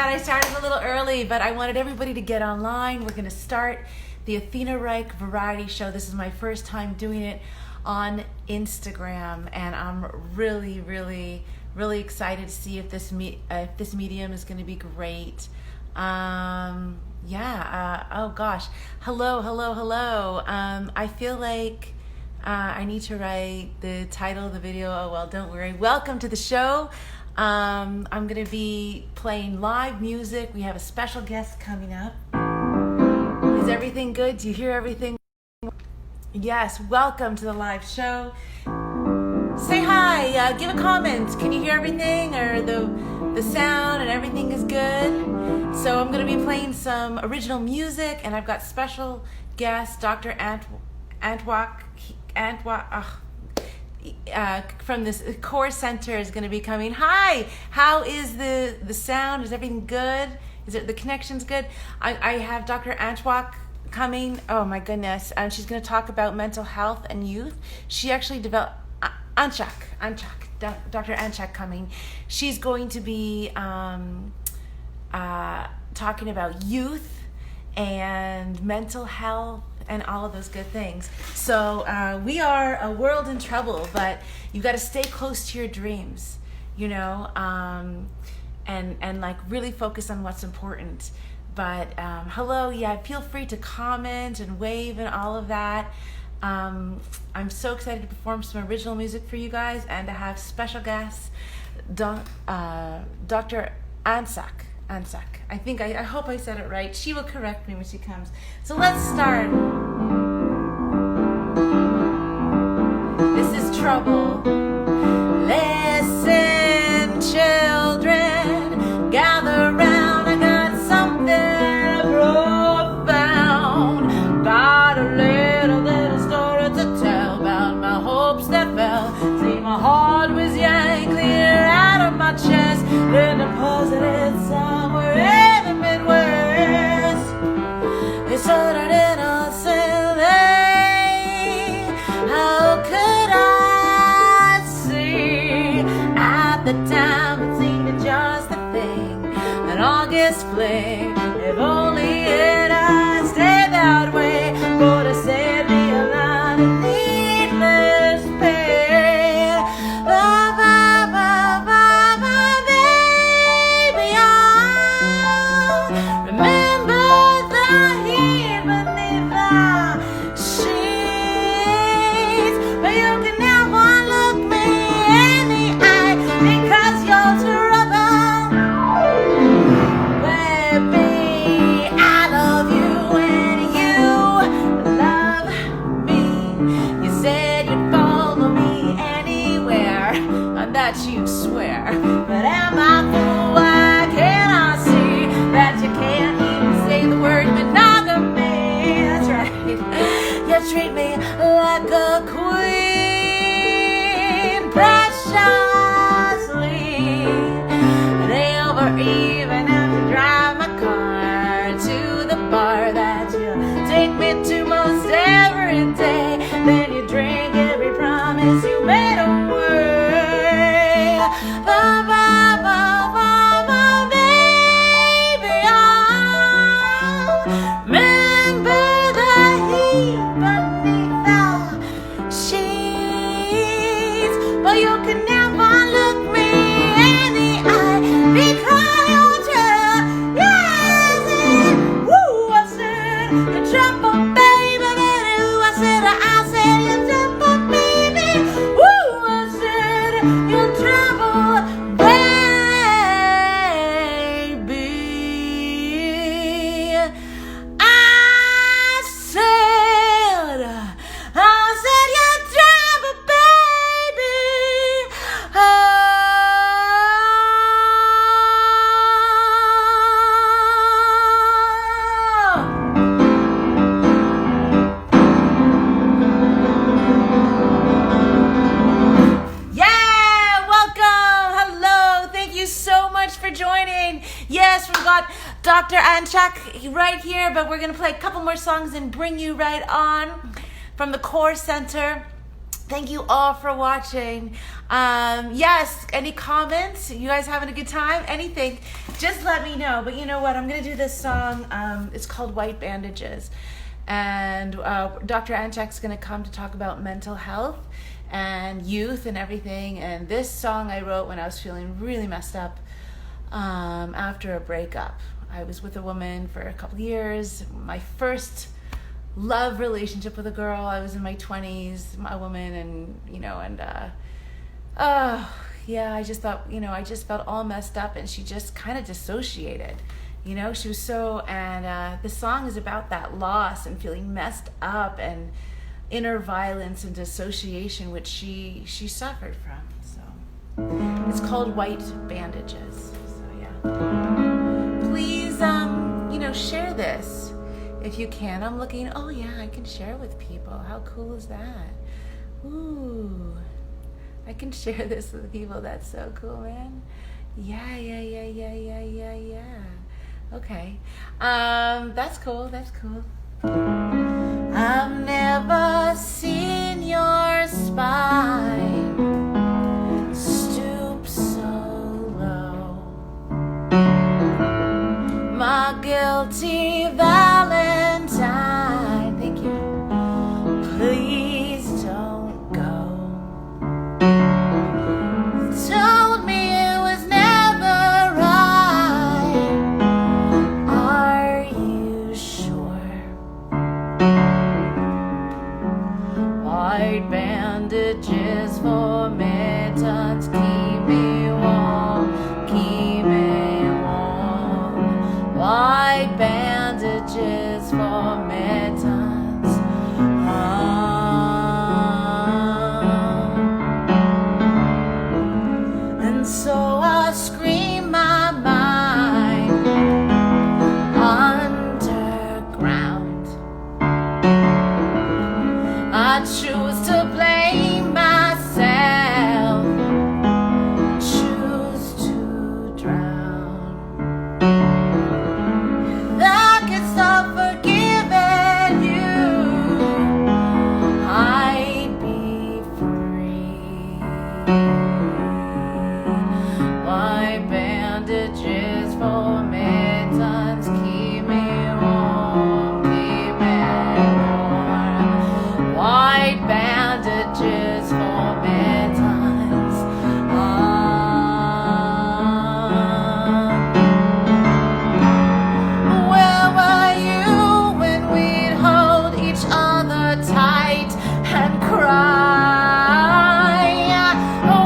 bad. I started a little early, but I wanted everybody to get online. We're going to start the Athena Reich variety show. This is my first time doing it on Instagram, and I'm really excited to see if this medium is going to be great. Oh gosh, hello. I feel like I need to write the title of the video. Oh well, don't worry. Welcome to the show. I'm going to be playing live music. We have a special guest coming up. Is everything good? Do you hear everything? Yes, welcome to the live show. Say hi, give a comment. Can you hear everything, or the sound and everything is good? So I'm going to be playing some original music, and I've got special guest Dr. From this core center is going to be coming. Hi, how is the sound? Is everything good? Is it the connection's good? I have Dr. Antwak coming. Oh my goodness, and she's going to talk about mental health and youth. She actually developed Dr. Anchak coming. She's going to be talking about youth and mental health and all of those good things. So we are a world in trouble, but you got to stay close to your dreams, you know, and like really focus on what's important. But hello, yeah, feel free to comment and wave and all of that. I'm so excited to perform some original music for you guys and to have special guests, Dr. Ansak. I hope I said it right. She will correct me when she comes. So let's start. This is trouble. Listen, children, gather round. I got something profound. Got a little story to tell about my hopes that fell. See, my heart was yanked clear out of my chest, then deposited somewhere in the Midwest. It started innocently. How could I see? At the time it seemed just the thing, an August fling. If only it had stayed that way, would have saved me a lot of needless pain. Baby, I remember the heat beneath the sheets, but you can never look me in the eye because you're trouble. Baby, I love you and you love me. You said you'd follow me anywhere, and that you swear. But am I fool? Why can't I see that you can't even say the word monogamy? That's right. You treat me like a queen, preciously. Never even have to drive my car to the bar that you take me to most every day. Then you drink every promise you made away. Baby, I remember the heat beneath the sheets, but you can never look me in the eye because you're just, yes, woo, I said, the trouble, baby, I said, you trouble, baby, woo, I said, you trouble, baby. I said, you trouble, baby. Yeah, welcome. Hello. Thank you so much for joining. Yes, we've got Dr. Anchak right here, but we're going to play a couple more songs and bring you right on from the Core Center. Thank you all for watching. Yes, any comments? You guys having a good time? Anything? Just let me know. But you know what? I'm going to do this song. It's called White Bandages. And Dr. Anchak's going to come to talk about mental health and youth and everything. And this song I wrote when I was feeling really messed up after a breakup. I was with a woman for a couple years. My first love relationship with a girl. I was in my 20s, a woman, and I just thought, I just felt all messed up, and she just kind of dissociated. She was so, and the song is about that loss and feeling messed up and inner violence and dissociation, which she suffered from. So it's called White Bandages. So yeah, please, share this if you can. I'm looking. Oh yeah, I can share with people. How cool is that? Ooh, I can share this with people. That's so cool, man. Yeah. Okay. That's cool. I've never seen your spine stoop so low. My guilty Valentine, thank you. Please don't go. Told me it was never right. Are you sure? White bandages for mittens, keep me warm, keep me warm. White bandages for mittens. And so I scream my mind underground. I choose to blame myself, choose to drown. If I could stop forgiving you, I'd be free. White bandages for mittens, keep me warm, keep me warm. White bandages for mittens. Where were you when we'd hold each other tight and cry?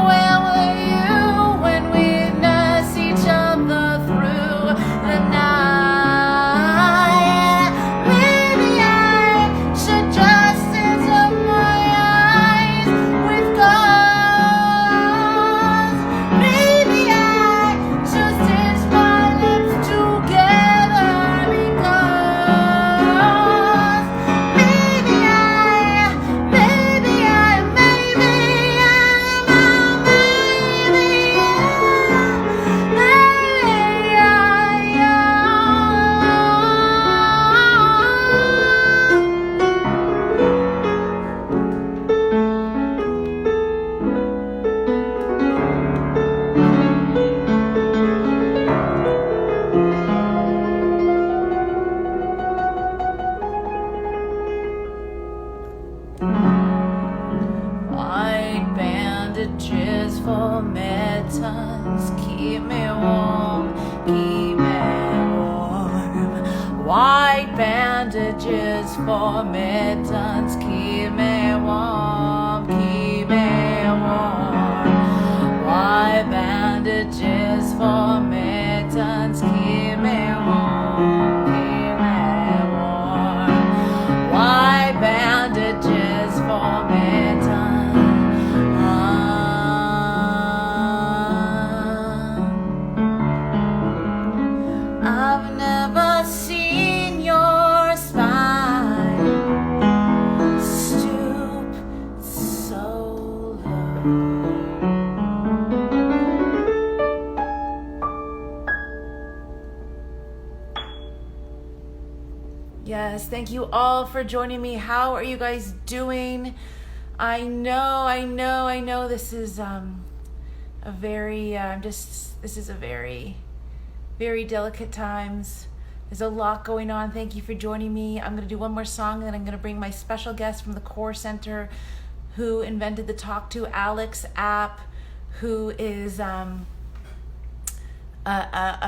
Where were you when we'd nurse each other through the night? Maybe I should just answer my eyes with gauze. Maybe I should stitch my lips together because maybe White bandages for mittens, keep me warm, keep me warm. White bandages for mittens, keep me warm, keep me warm. White bandages for mittens, keep me warm, keep me warm. White bandages for mittens. I've never seen your spine stoop so low. Yes, thank you all for joining me. How are you guys doing? I know. This is a very, this is a very, very delicate times. There's a lot going on. Thank you for joining me. I'm going to do one more song, and then I'm going to bring my special guest from the Core Center, who invented the Talk to Alex app, who is a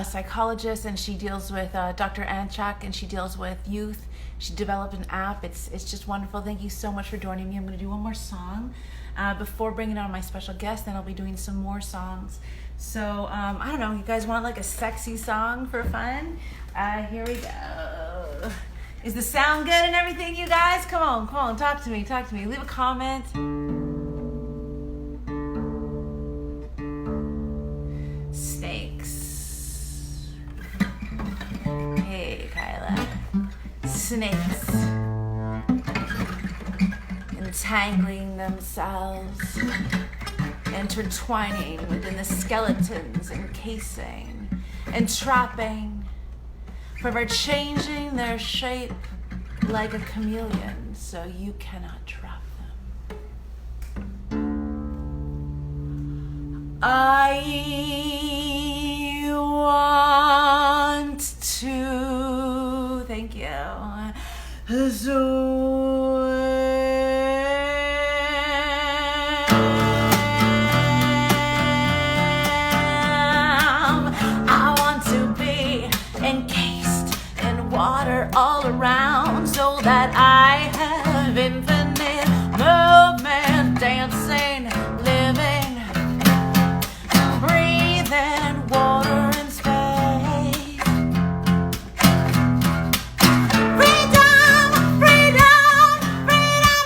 psychologist, and she deals with Dr. Anchak, and she deals with youth. She developed an app. It's just wonderful. Thank you so much for joining me. I'm going to do one more song before bringing on my special guest. Then I'll be doing some more songs. So I don't know. You guys want like a sexy song for fun? Here we go. Is the sound good and everything, you guys? Come on, talk to me. Leave a comment. Snakes. Hey, Kyla. Snakes. Entangling themselves, intertwining within the skeletons encasing, entrapping, forever changing their shape like a chameleon, so you cannot trap them. I want to, thank you, water all around, so that I have infinite movement, dancing, living, breathing, water and space. Freedom, freedom, freedom,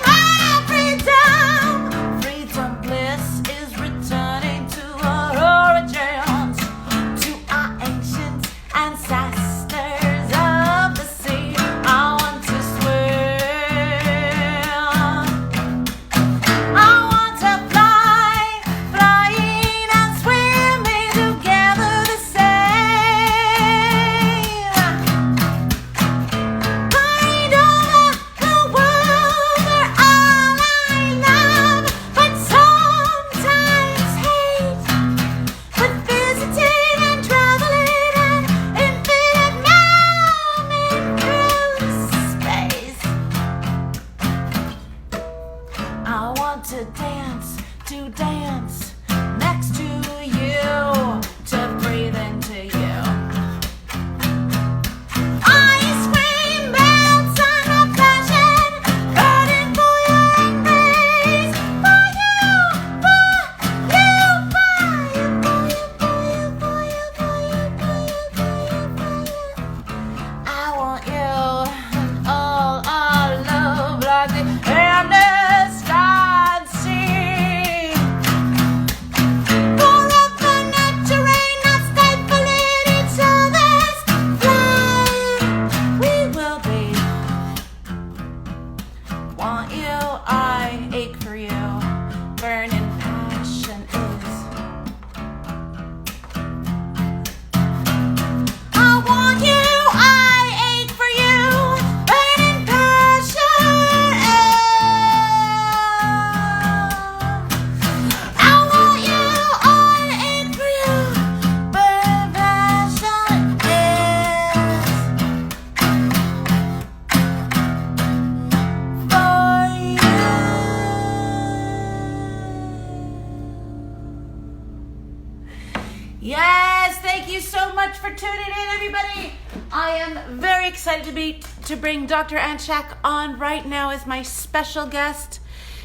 freedom. Freedom bliss is returning to our origins, to our ancient ancestors. To dance next to you, to breathe into you. Ice cream melts on my passion, burning for your embrace. For you, for you, for you. I want you and all our love like the endless sky and sea. I ache for you, burning passion is. I want you, I ache for you, burning passion is. I want you, I ache for you, burning passion Yes, thank you so much for tuning in, everybody. I am very excited to bring Dr. Anchak on right now as my special guest.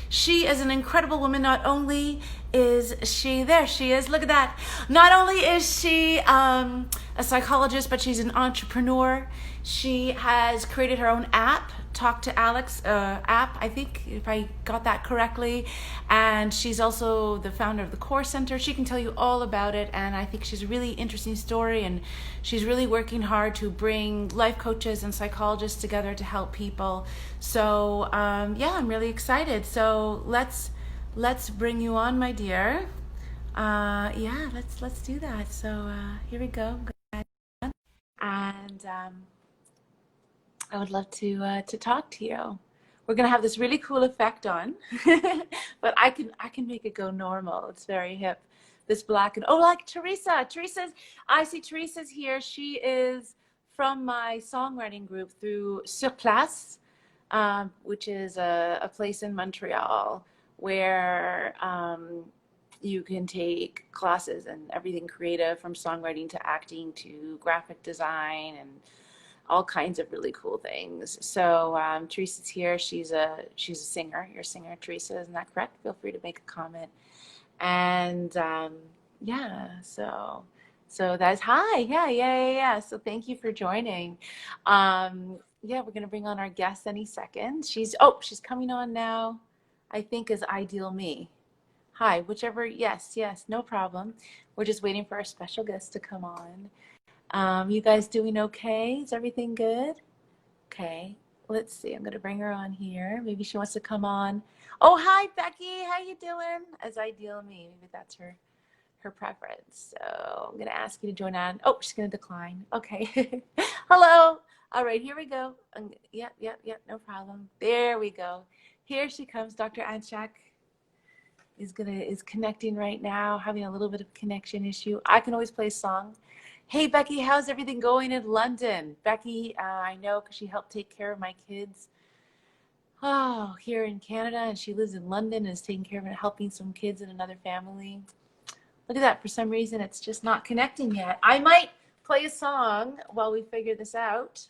She is an incredible woman. Not only is she, there she is, look at that. Not only is she a psychologist, but she's an entrepreneur. She has created her own app, Talk to Alex app, I think, if I got that correctly. And she's also the founder of the Core Center. She can tell you all about it, and I think she's a really interesting story, and she's really working hard to bring life coaches and psychologists together to help people. So yeah, I'm really excited. So let's bring you on, my dear. Yeah, let's do that. So here we go. And I would love to talk to you. we're gonna have this really cool effect on, but I can make it go normal. It's very hip. This black and oh, like Teresa. I see Teresa's here. She is from my songwriting group through Sur Place, which is a place in Montreal where you can take classes and everything creative from songwriting to acting to graphic design and all kinds of really cool things. So Teresa's here. She's a singer. You're a singer, Teresa, isn't that correct? Feel free to make a comment. And yeah, so that's hi. Yeah. So thank you for joining. Yeah, we're gonna bring on our guest any second. She's coming on now. I think is Ideal Me. Hi, whichever. Yes, no problem. We're just waiting for our special guest to come on. You guys doing okay? Is everything good? Okay, let's see. I'm gonna bring her on here. Maybe she wants to come on. Oh, hi, Becky. How you doing? As Ideal Me. Maybe that's her preference. So I'm gonna ask you to join on. Oh, she's gonna decline. Okay. Hello. All right, here we go. Yep. No problem. There we go. Here she comes. Dr. Anshak is connecting right now, having a little bit of connection issue. I can always play a song. Hey, Becky, how's everything going in London? Becky, I know because she helped take care of my kids here in Canada, and she lives in London and is taking care of and helping some kids in another family. Look at that. For some reason, it's just not connecting yet. I might play a song while we figure this out.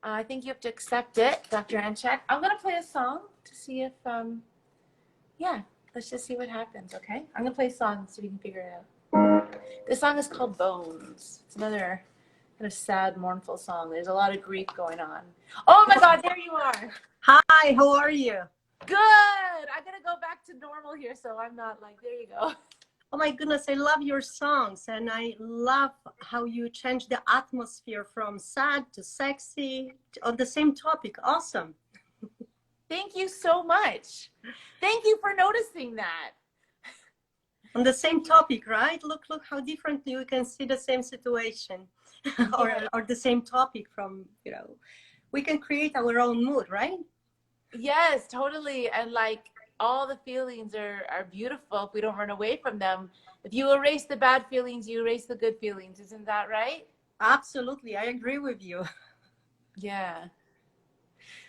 I think you have to accept it, Dr. Anchak. I'm going to play a song to see if, yeah, let's just see what happens, okay? I'm going to play a song so we can figure it out. This song is called Bones. It's another kind of sad, mournful song. There's a lot of grief going on. Oh my God, there you are. Hi, how are you? Good. I gotta go back to normal here, so I'm not like, there you go. Oh my goodness, I love your songs, and I love how you change the atmosphere from sad to sexy on the same topic. Awesome. Thank you so much. Thank you for noticing that. On the same topic, right? Look how differently we can see the same situation or the same topic from, we can create our own mood, right? Yes, totally. And like all the feelings are beautiful if we don't run away from them. If you erase the bad feelings, you erase the good feelings. Isn't that right? Absolutely. I agree with you. Yeah.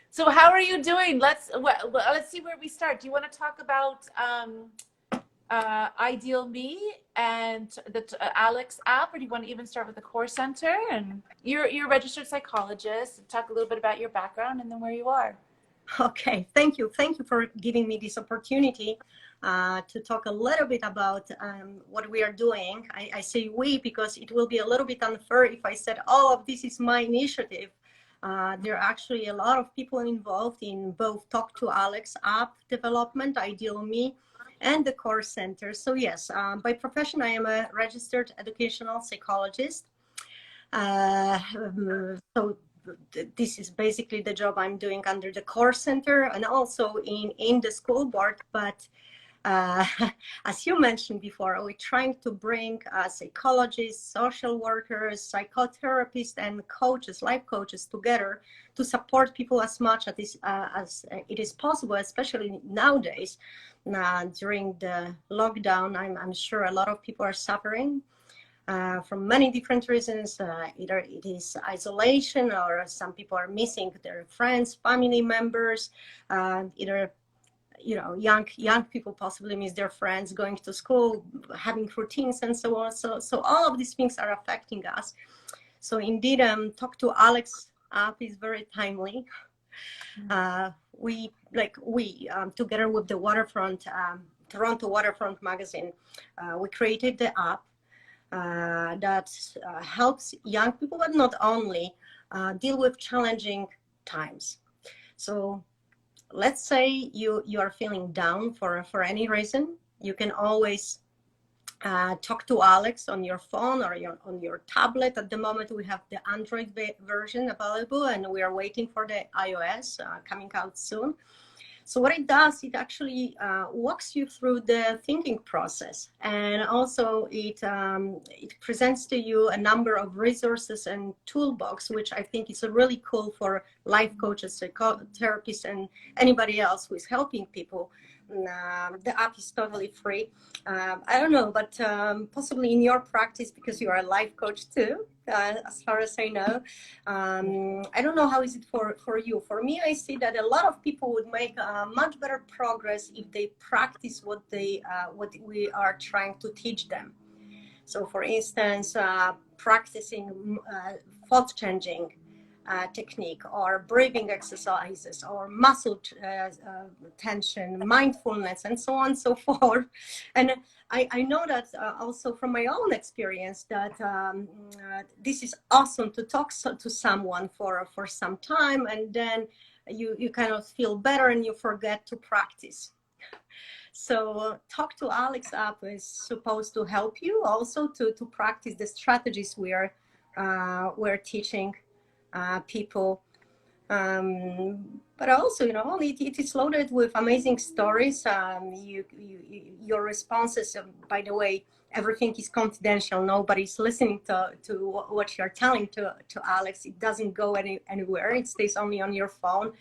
So how are you doing? Let's see where we start. Do you want to talk about Ideal Me and the Alex app, or do you want to even start with the Core Center? And you're a registered psychologist. Talk a little bit about your background and then where you are. Okay, thank you for giving me this opportunity to talk a little bit about what we are doing. I say we because it will be a little bit unfair if I said, oh, this is my initiative. There are actually a lot of people involved in both Talk to Alex app development, Ideal Me, and the Core Center. So yes, by profession, I am a registered educational psychologist. So this is basically the job I'm doing under the Core Center and also in the school board. But as you mentioned before, we're trying to bring psychologists, social workers, psychotherapists, and coaches, life coaches together to support people as much as it is possible, especially nowadays. During the lockdown, I'm sure a lot of people are suffering from many different reasons. Either it is isolation, or some people are missing their friends, family members, either young people possibly miss their friends, going to school, having routines, and so on. So all of these things are affecting us. So indeed, Talk to Alex app is very timely. We together with the Waterfront, Toronto Waterfront magazine, we created the app that helps young people, but not only, deal with challenging times. So let's say you are feeling down for any reason. You can always talk to Alex on your phone or on your tablet. At the moment, we have the Android version available, and we are waiting for the iOS coming out soon. So what it does, it actually walks you through the thinking process, and also it presents to you a number of resources and toolbox, which I think is really cool for life coaches, therapists, and anybody else who is helping people. The app is totally free. I don't know, but possibly in your practice, because you are a life coach too, as far as I know. I don't know how is it for you. For me, I see that a lot of people would make much better progress if they practice what we are trying to teach them. So, for instance, practicing thought changing technique, or breathing exercises, or muscle tension, mindfulness, and so on and so forth. And I know that also from my own experience that this is awesome to talk to someone for some time, and then you kind of feel better and you forget to practice. So Talk to Alex app is supposed to help you also to practice the strategies we're teaching people. But also, it is loaded with amazing stories. Your responses, by the way, everything is confidential. Nobody's listening to what you're telling to Alex. It doesn't go anywhere. It stays only on your phone.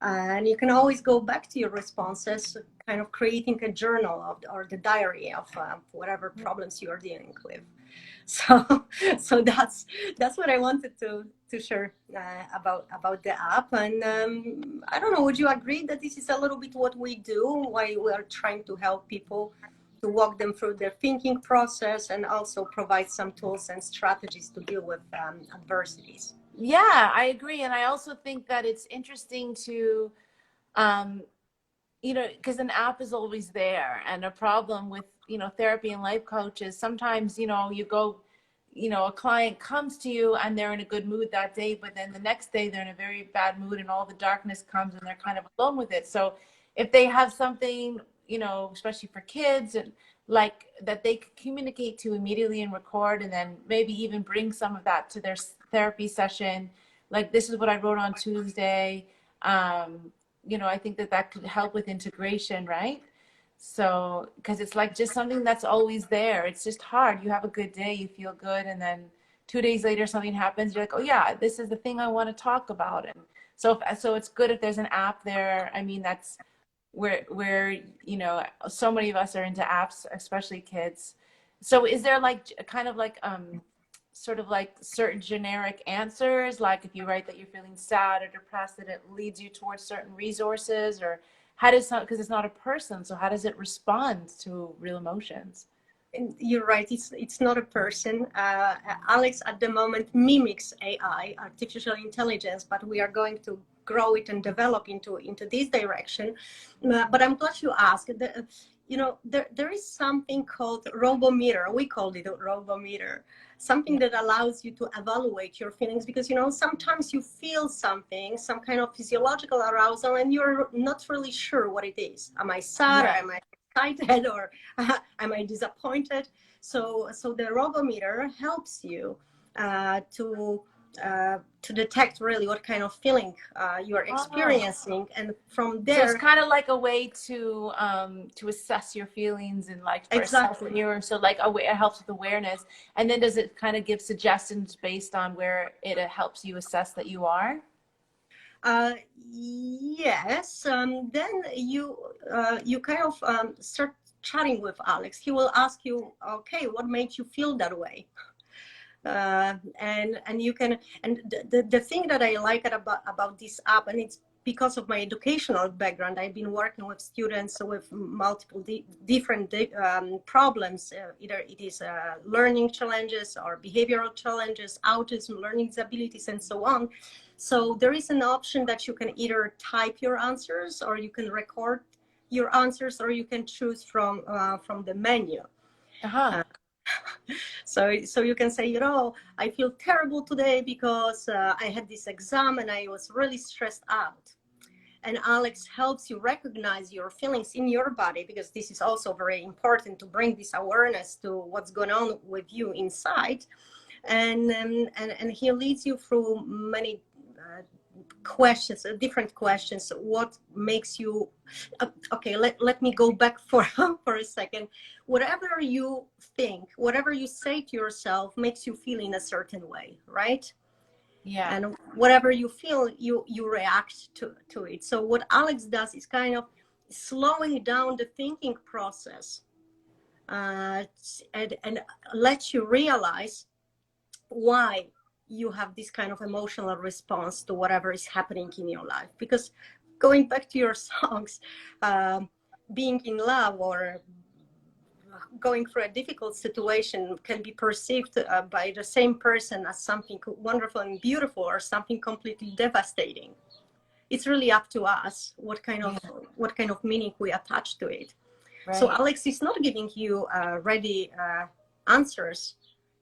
And you can always go back to your responses, kind of creating a journal or the diary of whatever problems you are dealing with. So that's what I wanted to share about the app. And I don't know, would you agree that this is a little bit what we do, why we are trying to help people to walk them through their thinking process, and also provide some tools and strategies to deal with adversities? Yeah, I agree. And I also think that it's interesting to, because an app is always there. And a problem with, therapy and life coaches, sometimes, you go, a client comes to you and they're in a good mood that day, but then the next day they're in a very bad mood and all the darkness comes and they're kind of alone with it. So if they have something, especially for kids, and like that they could communicate to immediately and record, and then maybe even bring some of that to their therapy session. Like, this is what I wrote on Tuesday. I think that could help with integration, right? So, because it's like just something that's always there. It's just hard. You have a good day, you feel good, and then 2 days later something happens. You're like, oh yeah, this is the thing I want to talk about. And so it's good if there's an app there. I mean, that's where so many of us are into apps, especially kids. So is there like kind of like sort of like certain generic answers, like if you write that you're feeling sad or depressed, that it leads you towards certain resources? Or how does, because it's not a person, so how does it respond to real emotions? You're right, it's not a person. Alex at the moment mimics AI, artificial intelligence, but we are going to grow it and develop into this direction. But I'm glad you asked. There is something called robometer. We called it a robometer, something that allows you to evaluate your feelings, because sometimes you feel something, some kind of physiological arousal, and you're not really sure what it is. Am I sad? Yeah. Or am I excited? Or am I disappointed? So the robometer helps you to detect really what kind of feeling you are experiencing, and from there. So it's kind of like a way to assess your feelings, and like for Exactly. so like it helps with awareness. And then does it kind of give suggestions based on where it helps you assess that you are? Yes. Then you kind of start chatting with Alex. He will ask you, okay, what made you feel that way? And you can, and the thing that I like about this app, and it's because of my educational background. I've been working with students with multiple different problems. Either it is learning challenges or behavioral challenges, autism, learning disabilities, and so on. So there is an option that you can either type your answers, or you can record your answers, or you can choose from the menu. Uh-huh. So you can say, I feel terrible today because I had this exam and I was really stressed out. And Alex helps you recognize your feelings in your body, because this is also very important to bring this awareness to what's going on with you inside. And he leads you through many questions, different questions. What makes you okay? Let me go back for for a second. Whatever you think, whatever you say to yourself makes you feel in a certain way, right? Yeah. And whatever you feel, you react to it. So what Alex does is kind of slowing down the thinking process, and let you realize why you have this kind of emotional response to whatever is happening in your life. Because going back to your songs, being in love or going through a difficult situation can be perceived by the same person as something wonderful and beautiful, or something completely devastating. It's really up to us Yeah. what kind of meaning we attach to it. So Right. Alex is not giving you ready answers.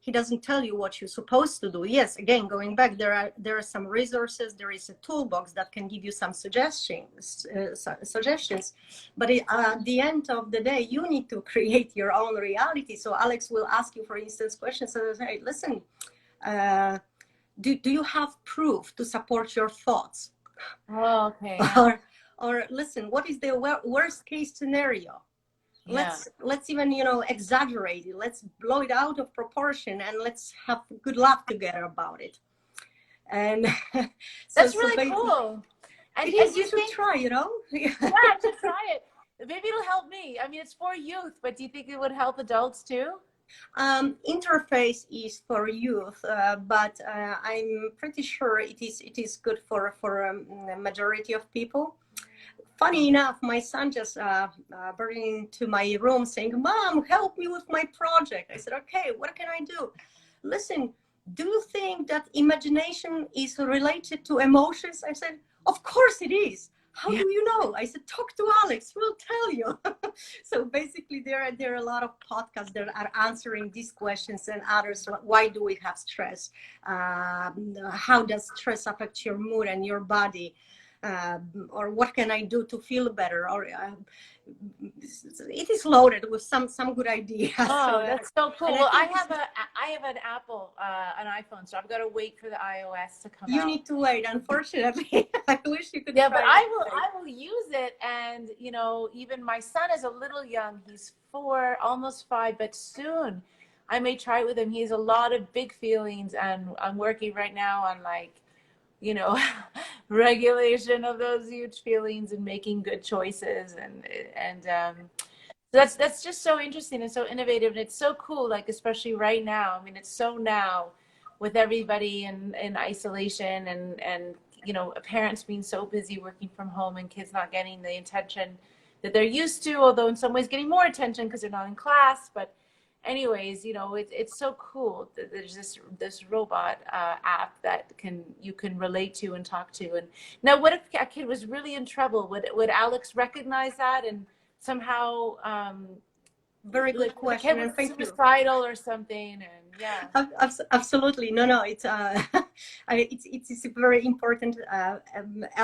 He doesn't tell you what you're supposed to do. Yes, again, going back, there are some resources. There is a toolbox that can give you some suggestions. But at the end of the day, you need to create your own reality. So Alex will ask you, for instance, questions and say, listen, uh, do you have proof to support your thoughts? Oh, okay. Yeah. Or listen, what is the worst case scenario? Yeah. Let's even exaggerate it. Let's blow it out of proportion, and let's have good laugh together about it. And so That's so really cool. And it and is, do you you should think, try. yeah, I should try it. Maybe it'll help me. I mean, it's for youth, but do you think it would help adults too? Interface is for youth, but I'm pretty sure it is good for a majority of people. Funny enough, my son just brought into my room saying, "Mom, help me with my project." I said, "Okay, what can I do?" Listen, do you think that imagination is related to emotions? I said, "Of course it is. How Yeah. do you know?" I said, "Talk to Alex, we'll tell you." So basically, there are a lot of podcasts that are answering these questions and others. Why do we have stress? How does stress affect your mood and your body? Or what can I do to feel better? Or it is loaded with some good ideas. Oh, and, that's so cool. and I Well, think I have an Apple, an iPhone, so I've got to wait for the iOS to come you out. need to wait. Unfortunately, I wish you could Yeah, but try it. I will use it. And, even my son is a little young. He's 4, almost 5, but soon I may try it with him. He has a lot of big feelings, and I'm working right now on, like, you know, regulation of those huge feelings and making good choices. And that's just so interesting and so innovative, and it's so cool, like especially right now. I mean, it's so now with everybody in isolation, and parents being so busy working from home, and kids not getting the attention that they're used to, although in some ways getting more attention because they're not in class. But anyways, it's so cool that there's this robot app that you can relate to and talk to. And now, what if a kid was really in trouble? Would Alex recognize that and somehow, Very good like, the kid question, was and thank you. suicidal or something? And yeah. Absolutely, no, it's it's a very important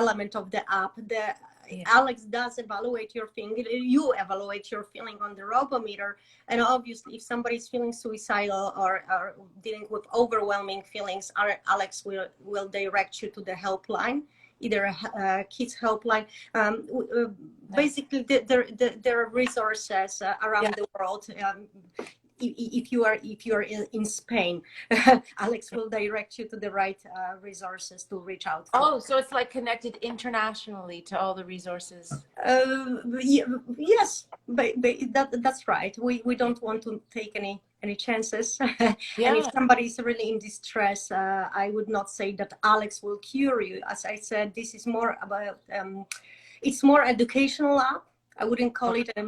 element of the app. The Yeah. Alex does evaluate your feeling. You evaluate your feeling on the robometer, and obviously, if somebody's feeling suicidal or dealing with overwhelming feelings, Alex will direct you to the helpline, either a kids helpline. Nice. Basically, there are resources Yeah. around the world. If you are in Spain, Alex will direct you to the right resources to reach out for. Oh, so it's like connected internationally to all the resources. Yes, but that's right. We don't want to take any chances. And if Yeah. somebody is really in distress, I would not say that Alex will cure you. As I said, this is more about it's more educational app. I wouldn't call it a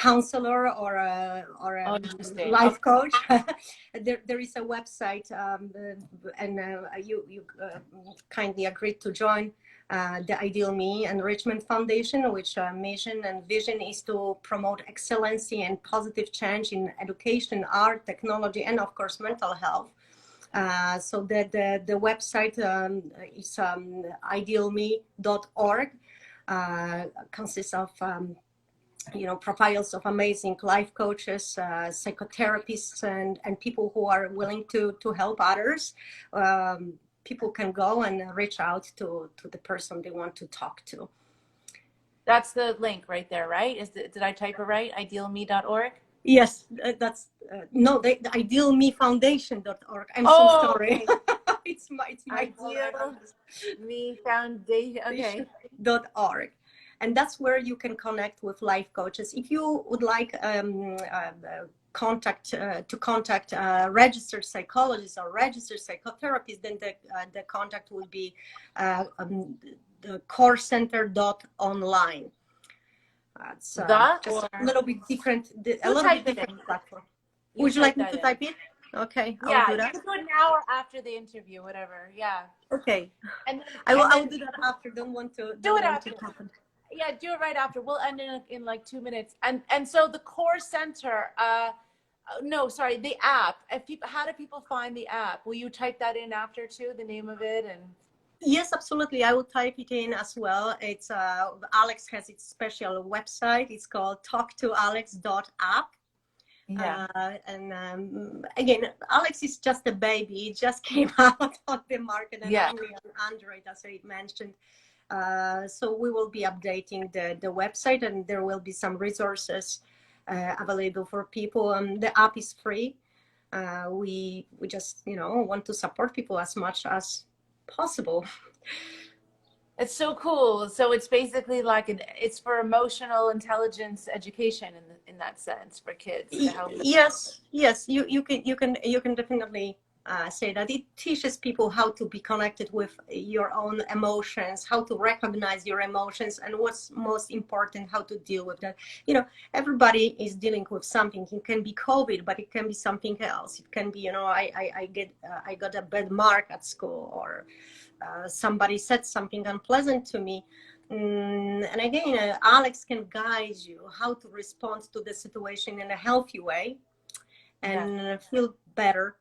counselor or a Oh, interesting. life Okay. coach. There is a website, and you kindly agreed to join the Ideal Me Enrichment Foundation, which mission and vision is to promote excellency and positive change in education, art, technology, and of course mental health. So the website is idealme.org. Consists of profiles of amazing life coaches, psychotherapists, and people who are willing to help others. people can go and reach out to the person they want to talk to. That's the link right there, right? Did I type it right? Idealme.org? Yes, that's no, the idealmefoundation.org. I'm so Oh, sorry. okay. It's my fault. Ideal Me Foundation. Okay. .org, and that's where you can connect with life coaches. If you would like contact registered psychologists or registered psychotherapists, then the contact will be the corecenter.online. It's just Or a little bit different, a you little bit type it in. different platform. You Would you type like me that to in. type it? Okay, I will Yeah, do you that. can do it now or after the interview, whatever. Yeah. Okay, And I will then do that after. Don't want to do don't it want to after. happen. Yeah, do it right after. We'll end in like 2 minutes. And so the core center, no, sorry, the app. If people, how do people find the app? Will you type that in after too, the name of it? And Yes, absolutely. I will type it in as well. It's Alex has its special website. It's called talktoalex.app. yeah, And again, Alex is just a baby. It just came out on the market and yeah. only on Android, as I mentioned. So we will be updating the website, and there will be some resources available for people. The app is free. We just want to support people as much as possible. It's so cool. So it's basically like it's for emotional intelligence education in that sense for kids to help them. Yes, you can definitely say that it teaches people how to be connected with your own emotions, how to recognize your emotions, and what's most important, how to deal with that. Everybody is dealing with something. It can be COVID, but it can be something else. It can be, I got a bad mark at school, or somebody said something unpleasant to me. And again, Alex can guide you how to respond to the situation in a healthy way Yeah. and feel better.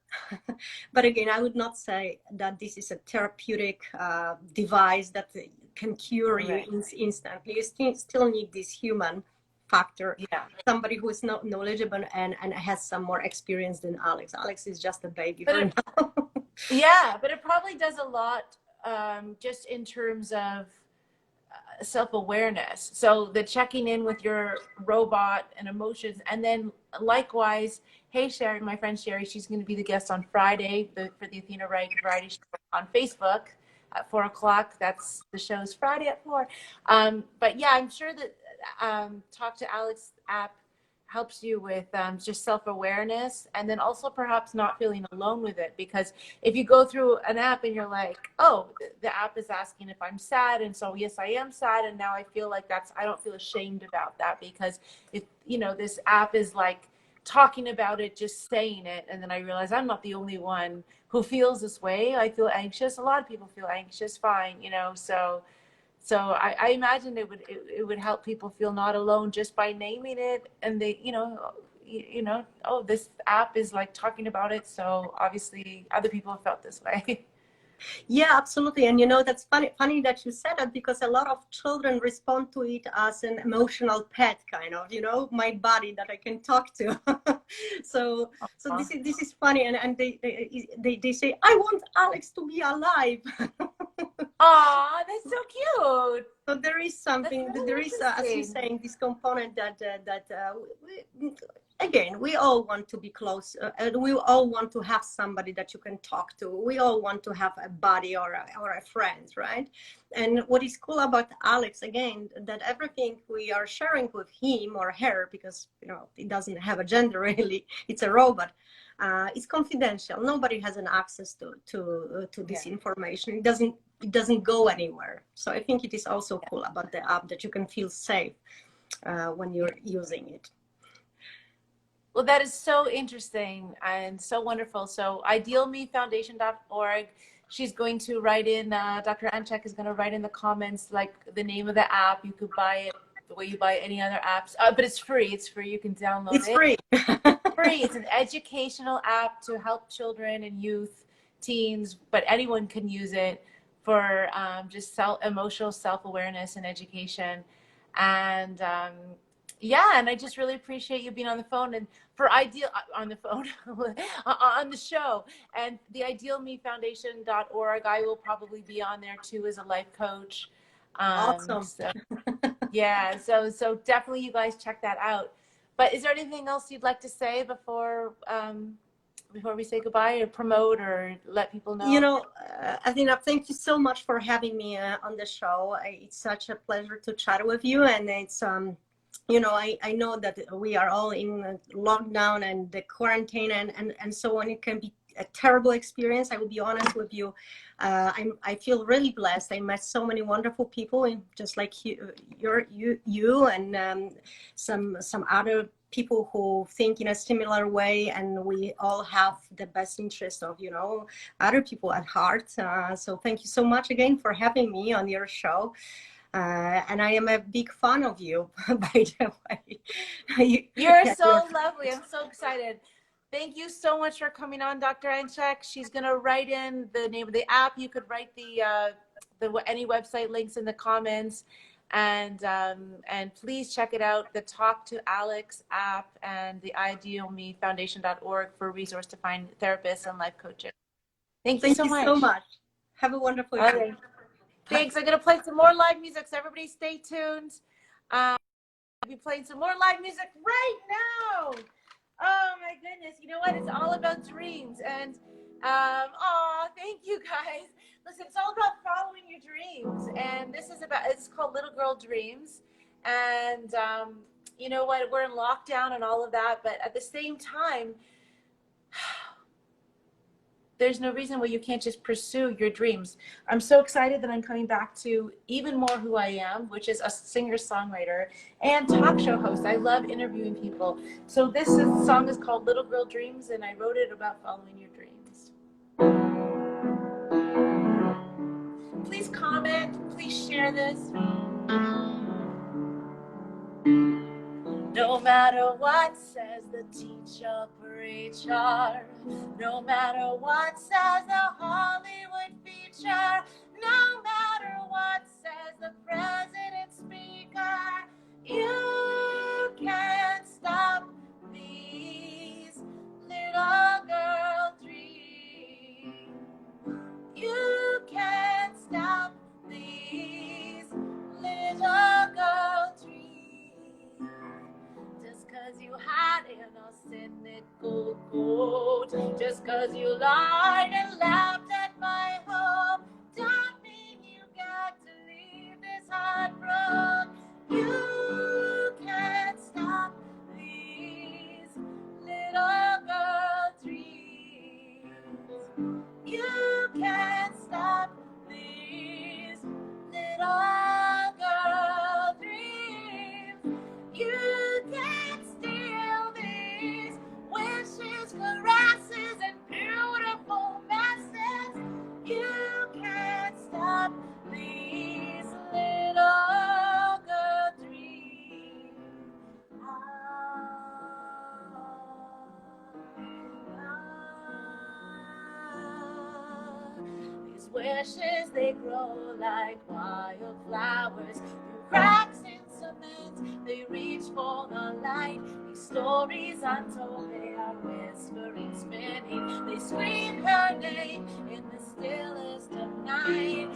But again, I would not say that this is a therapeutic device that can cure you Right. instantly. You still need this human factor, Yeah. somebody who is not knowledgeable and has some more experience than Alex. Alex is just a baby But for now. yeah, but it probably does a lot just in terms of self-awareness. So the checking in with your robot and emotions, and then likewise, hey Sherry, my friend Sherry, she's going to be the guest on Friday for the Athena Reich variety show on Facebook at 4 o'clock. That's the show's Friday at 4. But yeah, I'm sure that Talk to Alex app helps you with just self-awareness, and then also perhaps not feeling alone with it, because if you go through an app and you're like, oh, the app is asking if I'm sad, and so yes, I am sad, and now I feel like I don't feel ashamed about that, because this app is like talking about it, just saying it, and then I realize I'm not the only one who feels this way. I feel anxious, a lot of people feel anxious, fine, so I imagine it would help people feel not alone just by naming it, and oh, this app is like talking about it, so obviously other people have felt this way. Yeah, absolutely. And that's funny that you said that, because a lot of children respond to it as an emotional pet, kind of, my body that I can talk to. So this is funny, and they say, I want Alex to be alive. Aw, that's so cute. So there is That's something, really there is, as you're interesting. saying, this component again, we all want to be close, and we all want to have somebody that you can talk to. We all want to have a buddy or a friend, right? And what is cool about Alex, again, that everything we are sharing with him or her, because it doesn't have a gender really, it's a robot. It's confidential. Nobody has an access to Yeah. this information. It doesn't go anywhere. So I think it is also cool about the app that you can feel safe when you're using it. Well, that is so interesting and so wonderful. So idealmefoundation.org. She's going to write in, Dr. Anchek is going to write in the comments, like the name of the app. You could buy it the way you buy any other apps, but it's free. It's free. You can download It's it. free. Free. It's an educational app to help children and youth, teens, but anyone can use it for just emotional self-awareness and education. And yeah, and I just really appreciate you being on the phone. And for ideal on the phone on the show, and the idealmefoundation.org. I will probably be on there too as a life coach. Awesome. So yeah, so definitely you guys check that out. But is there anything else you'd like to say before we say goodbye, or promote, or let people You know? know, Athena, thank you so much for having me on the show. It's such a pleasure to chat with you, and it's you know, I know that we are all in lockdown and the quarantine and so on. It can be a terrible experience. I will be honest with you. I feel really blessed. I met so many wonderful people, and just like you and some other people who think in a similar way, and we all have the best interest of, you know, other people at heart. So thank you so much again for having me on your show. And I am a big fan of you, by the way. You're Yeah, so lovely. I'm so excited. Thank you so much for coming on, Dr. Eincheck. She's going to write in the name of the app. You could write the any website links in the comments, and please check it out. The Talk to Alex app and the idealmefoundation.org for a resource to find therapists and life coaches. Thank you thank so you so much. much. Have a wonderful All evening. right. Thanks. I'm going to play some more live music, so everybody stay tuned. I'll be playing some more live music right now. Oh my goodness. You know what? It's all about dreams. And thank you guys. Listen, it's all about following your dreams. And it's called Little Girl Dreams. And you know what? We're in lockdown and all of that. But at the same time, there's no reason why you can't just pursue your dreams. I'm so excited that I'm coming back to even more who I am, which is a singer-songwriter and talk show host. I love interviewing people. So song is called Little Girl Dreams, and I wrote it about following your dreams. Please comment, please share this. No matter what says the teacher, preacher, no matter what says the Hollywood feature, no matter what says the president speaker, you can't stop these little girl dreams. You can't stop these little girl dreams. Just cause you had an cynical coat, just cause you lied and laughed at my hope, don't mean you got to leave this heart broke. You can't stop these little girl dreams. You can't stop these little girl dreams. You can't steal these wishes, caresses, and beautiful messes. You can't stop these little girl dreams. These wishes, they grow like wildflowers through cracks in cement. They reach for the light. These stories untold, they are whispering, spinning. They scream her name in the stillest of night.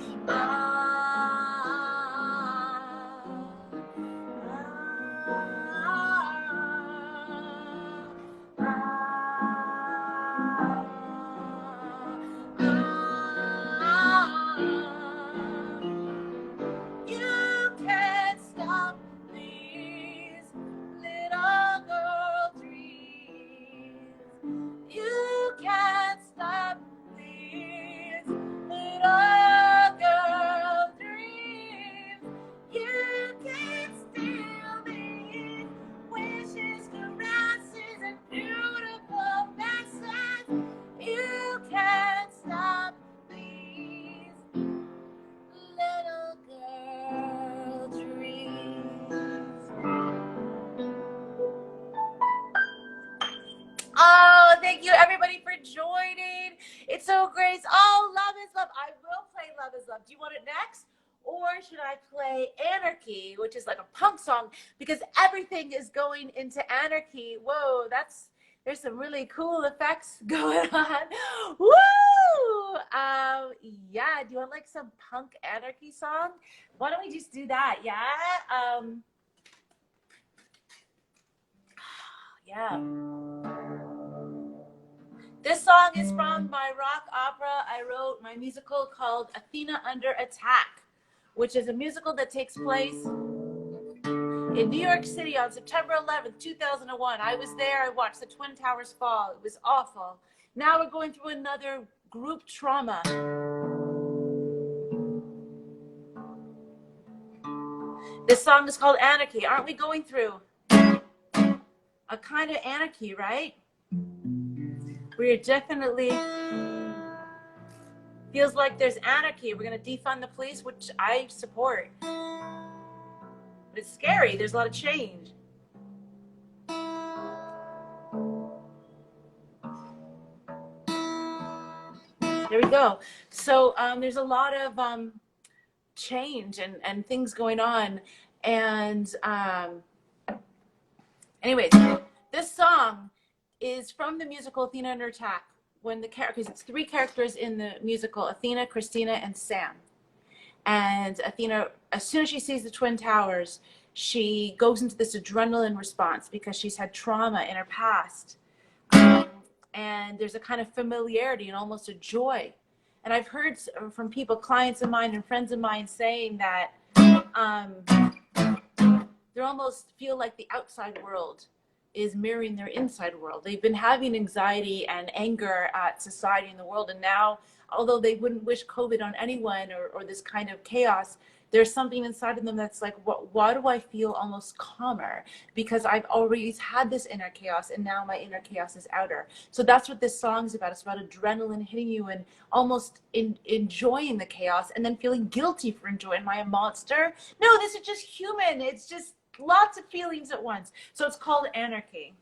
You can't stop these little girl dreams. You can't stop these little girl dreams. You can't steal these wishes, caresses, and beautiful messes. You can't stop these little girl dreams. Oh, thank you everybody for joining. It's so great. Oh, Love is Love. I will play Love is Love. Do you want it next? Or should I play Anarchy, which is like a punk song, because everything is going into anarchy. Whoa, that's There's some really cool effects going on. Woo! Yeah, do you want like some punk anarchy song? Why don't we just do that? Yeah. Yeah. This song is from my rock opera I wrote, my musical called Athena Under Attack, which is a musical that takes place in New York City on September 11th, 2001. I was there. I watched the Twin Towers fall. It was awful. Now we're going through another group trauma. This song is called Anarchy. Aren't we going through a kind of anarchy, right? We're definitely feels like there's anarchy. We're going to defund the police, which I support. But it's scary. There's a lot of change. There we go. So there's a lot of change and things going on. And anyways, this song is from the musical Athena Under Attack. When the characters, it's three characters in the musical: Athena, Christina, and Sam. And Athena, as soon as she sees the Twin Towers, she goes into this adrenaline response because she's had trauma in her past. And there's a kind of familiarity and almost a joy. And I've heard from people, clients of mine and friends of mine, saying that they almost feel like the outside world is mirroring their inside world. They've been having anxiety and anger at society and the world. And now, although they wouldn't wish COVID on anyone or this kind of chaos, there's something inside of them that's like, why do I feel almost calmer? Because I've always had this inner chaos and now my inner chaos is outer. So that's what this song's about. It's about adrenaline hitting you and almost enjoying the chaos and then feeling guilty for enjoying. Am I a monster? No, this is just human. It's just lots of feelings at once. So it's called Anarchy.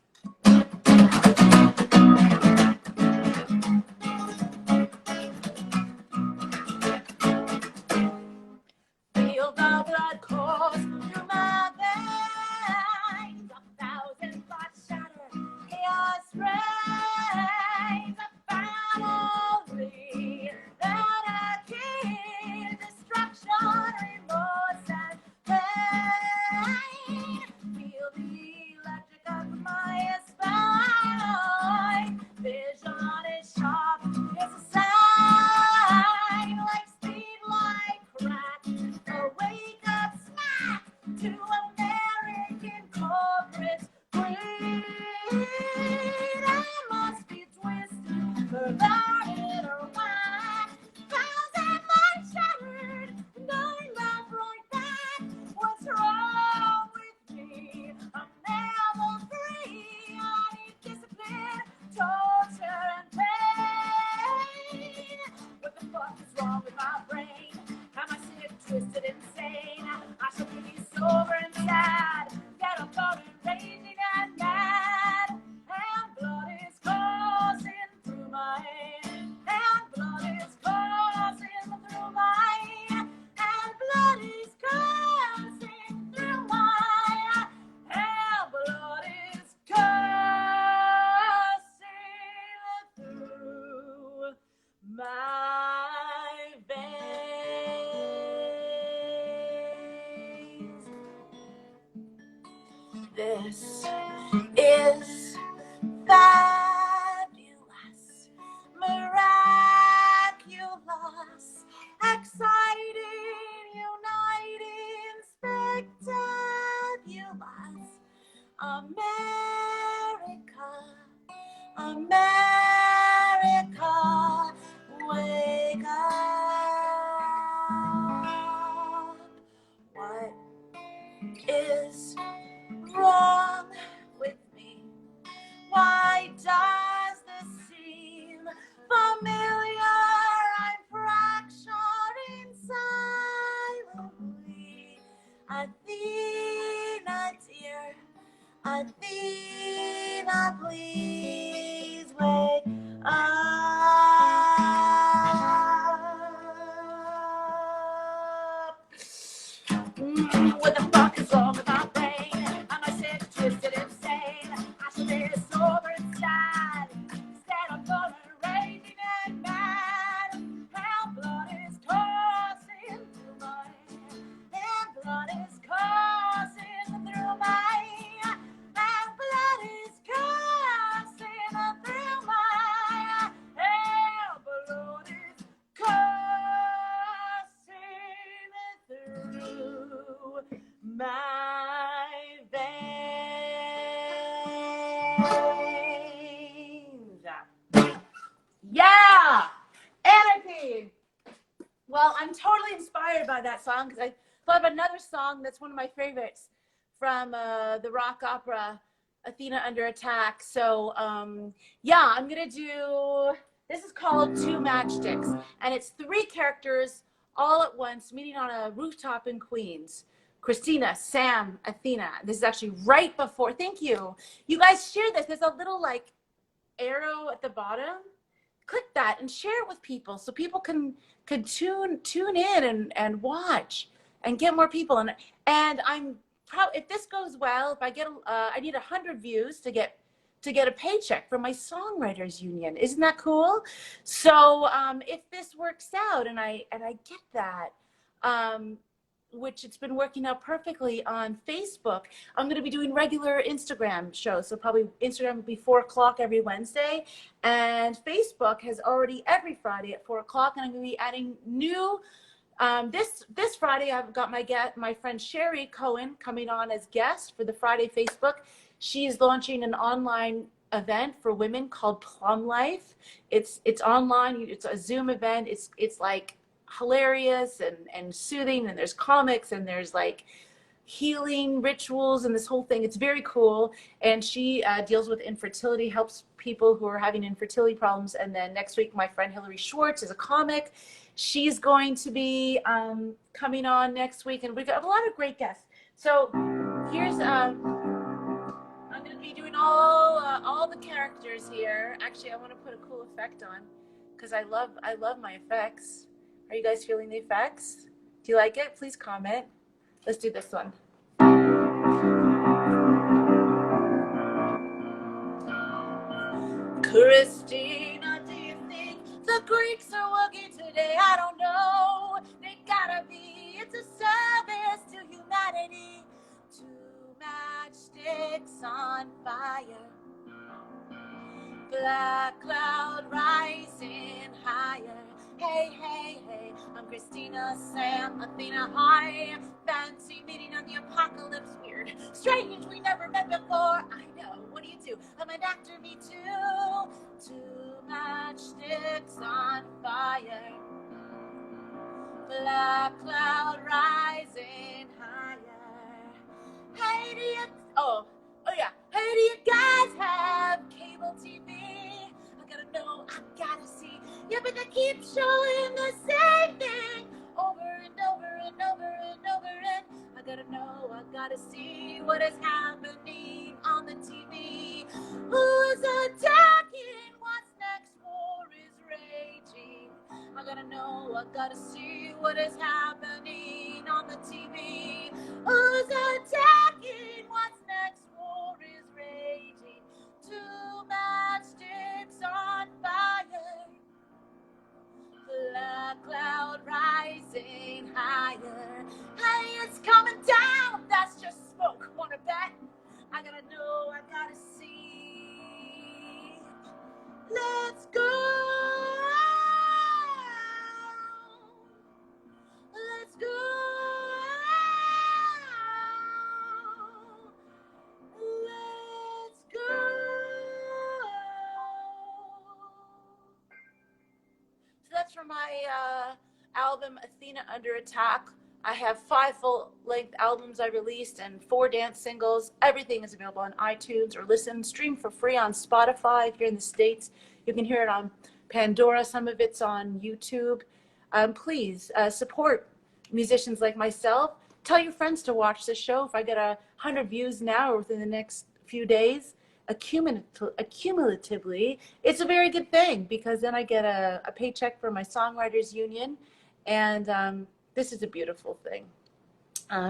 Feel the blood course through my veins. 1,000 thoughts shatter, chaos reigns. I finally anarchy, destruction, remorse, and pain. Feel the electric of my spine. Vision is sharp, it's a sign. Like speed, like crack. A wake-up snack to American corporate greed. I must be twisted, perverted, or whacked. 1,000 lives shattered, 9 left right back. What's wrong with me? I'm never free. I need discipline, torture, and pain. What the fuck is wrong with my brain? Am I sick, twisted, insane? I shall be sober and sad. Get up, going raging and mad. And blood is coursing through my veins. And blood is coursing through my veins. And blood is coursing through my and blood is coursing through my veins. This is fabulous, miraculous, exciting, uniting, spectaculous. America, America, wake up. What is wrong with me? Yeah! Anarchy! Well, I'm totally inspired by that song because I thought of another song that's one of my favorites from the rock opera Athena Under Attack. So, yeah, I'm going to do, this is called Two Matchsticks, and it's three characters all at once meeting on a rooftop in Queens. Christina, Sam, Athena. This is actually right before, thank you. You guys share this. There's a little like arrow at the bottom. Click that and share it with people so people can tune in and watch and get more people. And I'm probably, if this goes well, if I get I need 100 views to get a paycheck from my songwriters union. Isn't that cool? So if this works out and I get that, which it's been working out perfectly on Facebook, I'm going to be doing regular Instagram shows. So probably Instagram will be 4 o'clock every Wednesday, and Facebook has already every Friday at 4 o'clock. And I'm going to be adding new. This Friday, I've got my friend Sherry Cohen coming on as guest for the Friday Facebook. She's launching an online event for women called Plum Life. It's online. It's a Zoom event. It's like hilarious and soothing, and there's comics and there's like healing rituals and this whole thing. It's very cool. And she deals with infertility, helps people who are having infertility problems. And then next week, my friend Hillary Schwartz is a comic. She's going to be coming on next week, and we've got a lot of great guests. So here's I'm going to be doing all the characters here. Actually, I want to put a cool effect on because I love my effects. Are you guys feeling the effects? Do you like it? Please comment. Let's do this one. Christina, do you think the Greeks are working today? I don't know. They gotta be. It's a service to humanity. Two matchsticks on fire. Black cloud rising higher. Hey, hey, hey, I'm Christina, Sam, Athena, hi. Fancy meeting on the apocalypse, weird. Strange, we never met before. I know, what do? I'm an actor, me too. Two matchsticks on fire. Black cloud rising higher. Hey, oh yeah. Hey, do you guys have cable TV? I gotta know, I gotta see. Yeah, but they keep showing the same thing over and over and over and over and I gotta know, I gotta see what is happening on the TV. Who's attacking? What's next? War is raging. I gotta know, I gotta see what is happening on the TV. Who's attacking? What's next? War is raging. Two matchsticks on fire. Black cloud rising higher. Hey, it's coming down. That's just smoke. Wanna bet? I gotta know, I gotta see. Let's go. Let's go. Let's go. So that's from my album Athena Under Attack. I have 5 full-length albums I released and 4 dance singles. Everything is available on iTunes or stream for free on Spotify. If you're in the States, you can hear it on Pandora. Some of it's on YouTube. Please support musicians like myself. Tell your friends to watch the show. If I get 100 views now or within the next few days, accumulatively, it's a very good thing because then I get a paycheck from my songwriters union, and this is a beautiful thing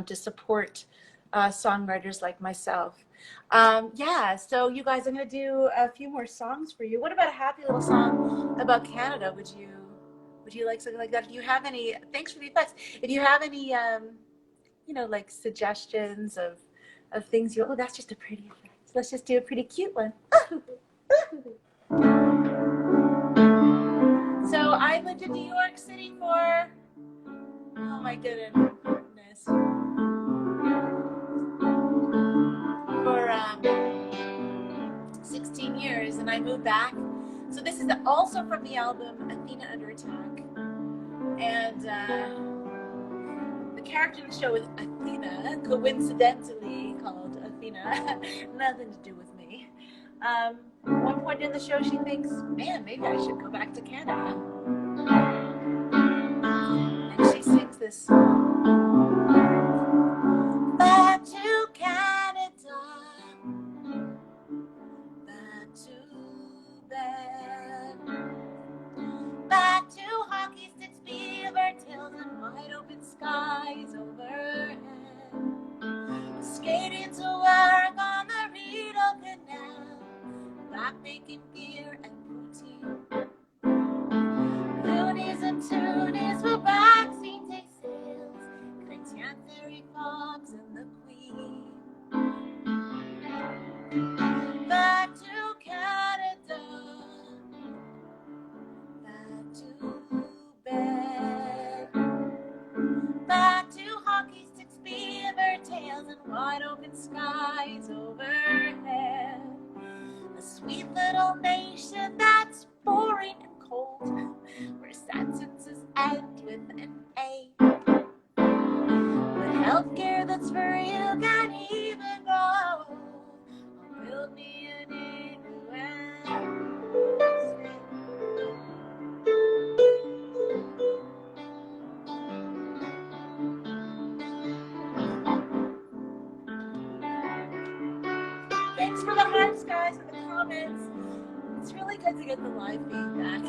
to support songwriters like myself. Yeah, so you guys, I'm going to do a few more songs for you. What about a happy little song about Canada? Would you like something like that? If you have any, thanks for the effects. If you have any, like suggestions of things oh, that's just a pretty effect. So let's just do a pretty cute one. So I lived in New York City for, oh my goodness, for 16 years, and I moved back So this is also from the album Athena Under Attack. And the character in the show is Athena, coincidentally called Athena. Nothing to do with me. One point in the show, she thinks, man, maybe I should go back to Canada. And she sings this back to Canada, back to bed, back to hockey sticks, beaver tails, and wide open skies overhead. Skating to work on the Rideau Canal, back making beer and poutine. Loonies and toonies for backseat take sails, Chrétien, Fairy Fox, and the Queen. Back to Canada, back to bed, back to hockey sticks, beaver tails, and wide open skies overhead. A sweet little nation that's boring and cold, where sentences end with an A. But healthcare that's for real can even grow. Build me an igloo and thanks for the hearts, guys, for the comments. It's really good to get the live feedback.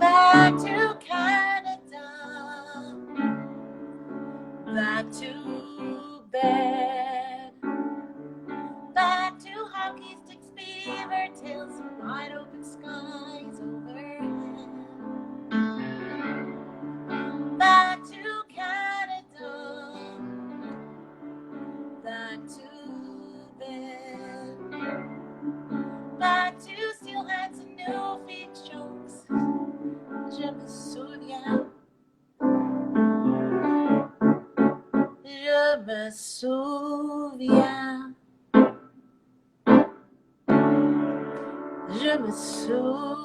Back to Canada, back to bed, back to hockey sticks, beaver tails, and wide open skies overhead. Back to Canada, back to bed, back to steel hats and new feet jokes. Je me souviens, je me souviens, je me souviens.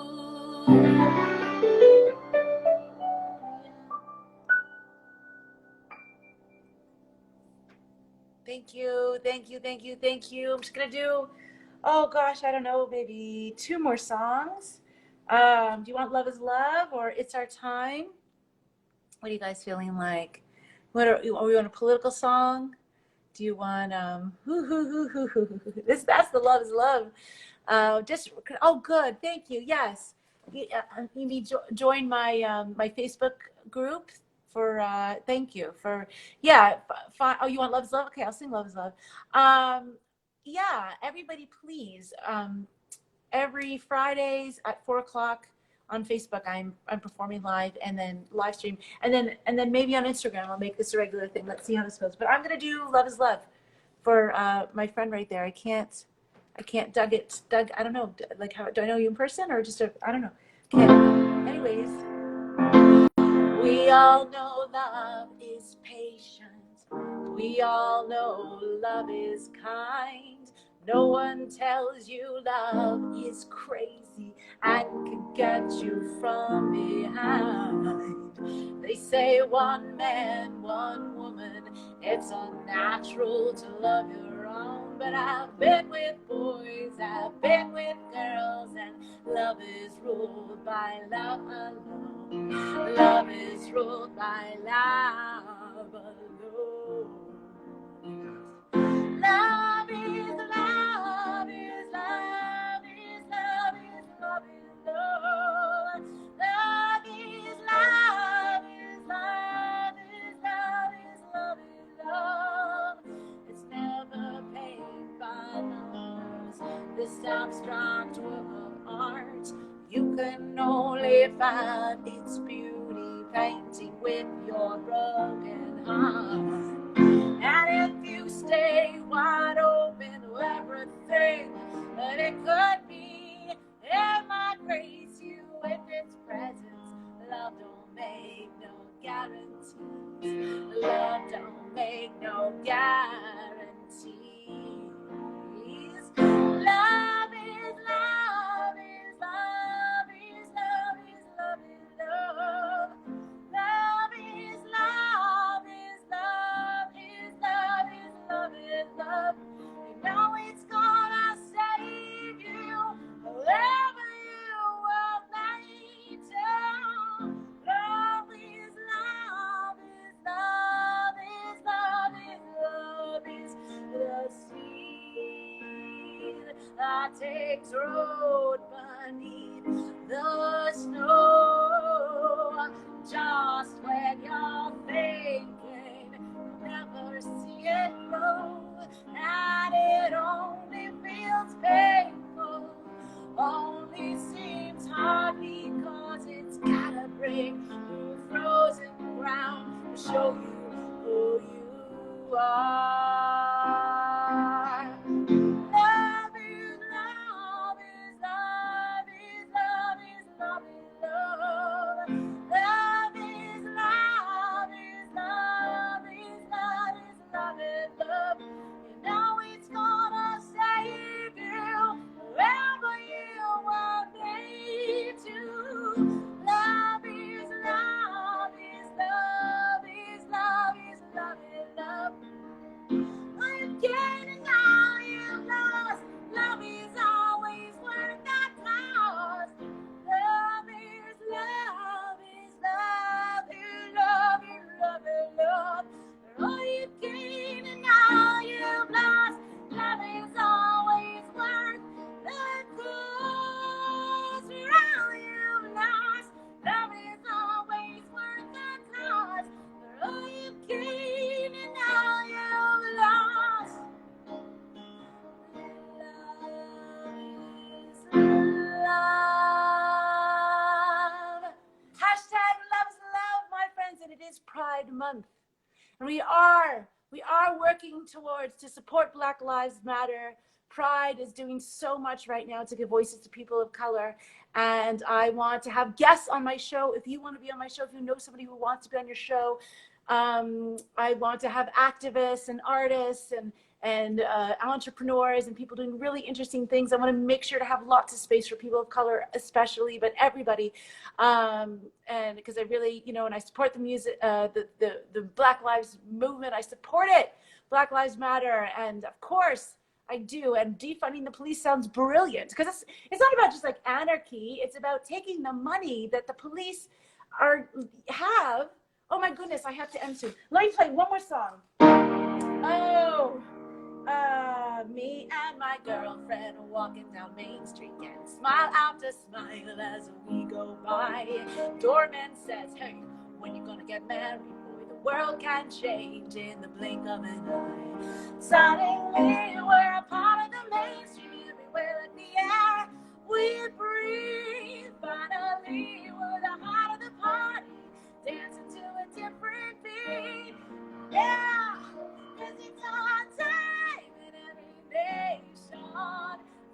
Thank you, thank you, thank you, thank you. I'm just gonna do, oh gosh, I don't know, maybe 2 more songs. Do you want Love is Love or It's Our Time? What are you guys feeling like? Are we want a political song? Do you want that's the Love is Love. Good, thank you. Yes, you need join my my Facebook group for thank you for you want Love is Love? Okay, I'll sing Love is Love. Yeah, everybody please, every Fridays at 4:00 on Facebook I'm performing live, and then live stream, and then maybe on Instagram I'll make this a regular thing. Let's see how this goes, but I'm gonna do Love is Love for my friend right there. I can't Doug, I don't know, like, how do I know you in person or just I don't know. Okay, anyways, we all know love is patient, we all know love is kind. No one tells you love is crazy and can get you from behind. They say one man, one woman, it's unnatural to love your own. But I've been with boys, I've been with girls, and love is ruled by love alone. Love is ruled by love alone. Love is love is love is love is love is love. Love is love is love is love is love is love. It's never paid by numbers, this abstract work of art. You can only find its beauty painting with your broken heart. And if you stay wide open to everything that it could be, it might grace you with its presence. Love don't make no guarantees. Love don't make no guarantees. Love is love is love is love is love is love. Love is love is love is love is love is love. You know it's gonna save you wherever you are later. Love is love is love is love is love is the seed that takes root beneath the snow. Just when you're thinking you'll never see it grow, and it only feels painful, only seems hard because it's gotta break through frozen ground to show you who you are. Love is love is love is love is love is love. Love is love is love is love is love is love. You know it's gonna save you wherever you are made to. Love is love is love is love is love is love. I'm getting all you lost. Love is always worth the cost. Love is love is love is love is love is love. All you gain and all you've lost. Love is always worth the cost. For all you've lost. Love is always worth the cost. For all you gain and all you've lost. Love. Hashtag loves love, my friends, and it is Pride Month. And we are working towards to support Black Lives Matter. Pride is doing so much right now to give voices to people of color. And I want to have guests on my show. If you want to be on my show, if you know somebody who wants to be on your show, I want to have activists and artists and entrepreneurs and people doing really interesting things. I want to make sure to have lots of space for people of color, especially, but everybody. And because I really, and I support the music, the Black Lives movement. I support it. Black Lives Matter. And of course I do. And defunding the police sounds brilliant because it's not about just like anarchy. It's about taking the money that the police have. Oh my goodness, I have to end soon. Let me play one more song. Oh, me and my girlfriend walking down Main Street, and smile after smile as we go by. Doorman says, hey, when you gonna get married? Boy, the world can change in the blink of an eye. Suddenly, we're a part of the Main Street, everywhere in the air we breathe. Finally, we're the heart of the party, dancing to a different beat. Yeah, 'cause it's our time in every nation.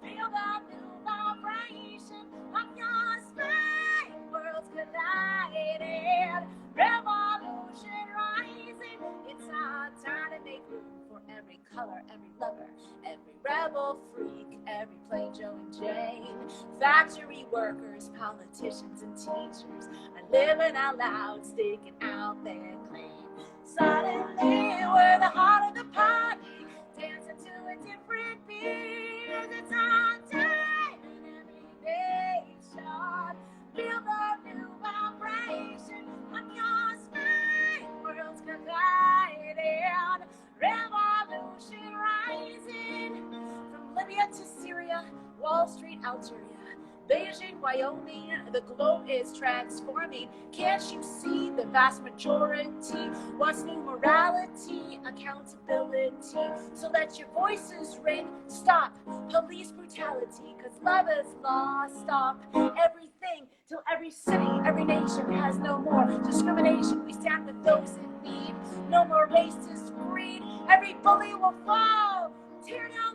Feel that new vibration of your spine. Worlds colliding, revolution rising. It's our time to make room for every color, every lover, every rebel freak, every plain Joe and Jane. Factory workers, politicians, and teachers are living out loud, sticking out their claim. Suddenly, we're the heart of the party, dancing to a different beat. It's our time in every nation. Feel the new vibration on your spine. Worlds colliding, revolution rising. From Libya to Syria, Wall Street, Algeria, Beijing, Wyoming, the globe is transforming. Can't you see the vast majority wants new morality, accountability? So let your voices ring. Stop police brutality, 'cause love is law. Stop everything till every city, every nation has no more discrimination. We stand with those in need. No more racist greed. Every bully will fall. Tear down